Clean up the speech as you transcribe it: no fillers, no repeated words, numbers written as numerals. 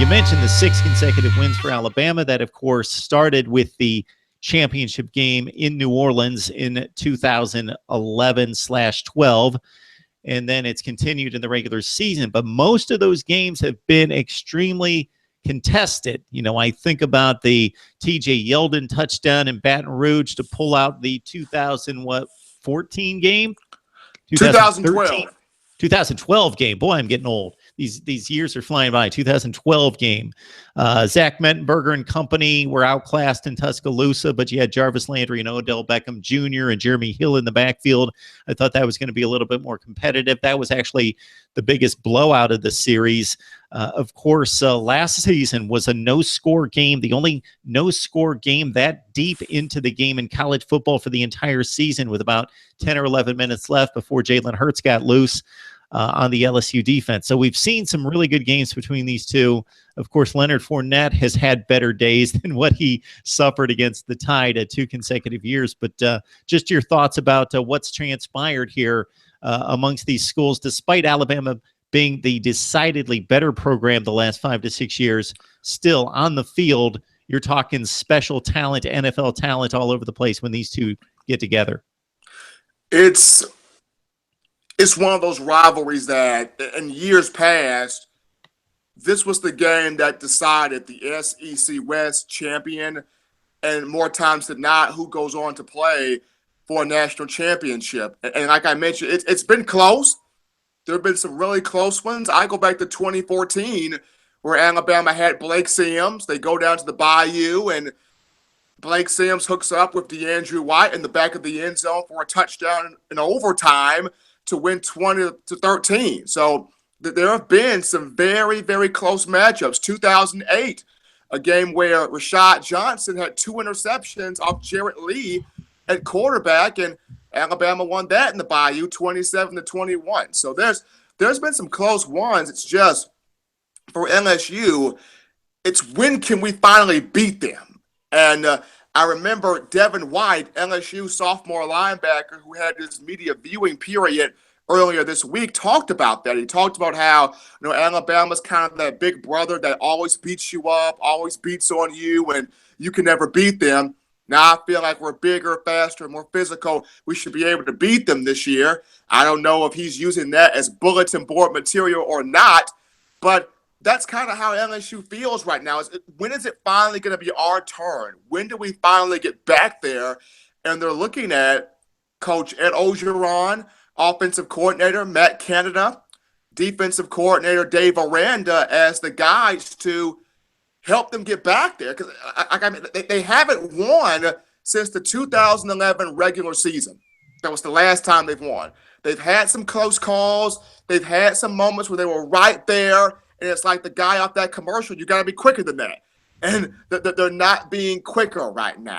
mentioned the 6 consecutive wins for Alabama. That, of course, started with the championship game in New Orleans in 2011/12. And then it's continued in the regular season. But most of those games have been extremely contested. You know, I think about the TJ Yeldon touchdown in Baton Rouge to pull out the 2014 game? 2012 game. Boy, I'm getting old. These years are flying by. 2012 game. Zach Mettenberger and company were outclassed in Tuscaloosa, but you had Jarvis Landry and Odell Beckham Jr. and Jeremy Hill in the backfield. I thought that was going to be a little bit more competitive. That was actually the biggest blowout of the series. Of course, last season was a no-score game, the only no-score game that deep into the game in college football for the entire season, with about 10 or 11 minutes left before Jalen Hurts got loose on the LSU defense. So we've seen some really good games between these two. Of course, Leonard Fournette has had better days than what he suffered against the Tide at 2 consecutive years. But just your thoughts about what's transpired here amongst these schools, despite Alabama being the decidedly better program the last 5 to 6 years. Still on the field, you're talking special talent, NFL talent all over the place when these two get together. It's one of those rivalries that in years past, this was the game that decided the SEC West champion, and more times than not, who goes on to play for a national championship. And like I mentioned, it's been close. There have been some really close ones. I go back to 2014, where Alabama had Blake Sims. They go down to the Bayou, and Blake Sims hooks up with DeAndre White in the back of the end zone for a touchdown in overtime to win 20-13. So there have been some very, very close matchups. 2008, a game where Rashad Johnson had 2 interceptions off Jarrett Lee at quarterback, and Alabama won that in the Bayou 27-21. So there's been some close ones. It's just for LSU, it's when can we finally beat them? And I remember Devin White, LSU sophomore linebacker, who had his media viewing period earlier this week, talked about that. He talked about how, Alabama's kind of that big brother that always beats you up, always beats on you, and you can never beat them. Now I feel like we're bigger, faster, more physical. We should be able to beat them this year. I don't know if he's using that as bulletin board material or not, but that's kind of how LSU feels right now. When is it finally going to be our turn? When do we finally get back there? And they're looking at Coach Ed Orgeron, offensive coordinator Matt Canada, defensive coordinator Dave Aranda as the guys to help them get back there. Because they haven't won since the 2011 regular season. That was the last time they've won. They've had some close calls. They've had some moments where they were right there. And it's like the guy off that commercial, you got to be quicker than that. And they're not being quicker right now.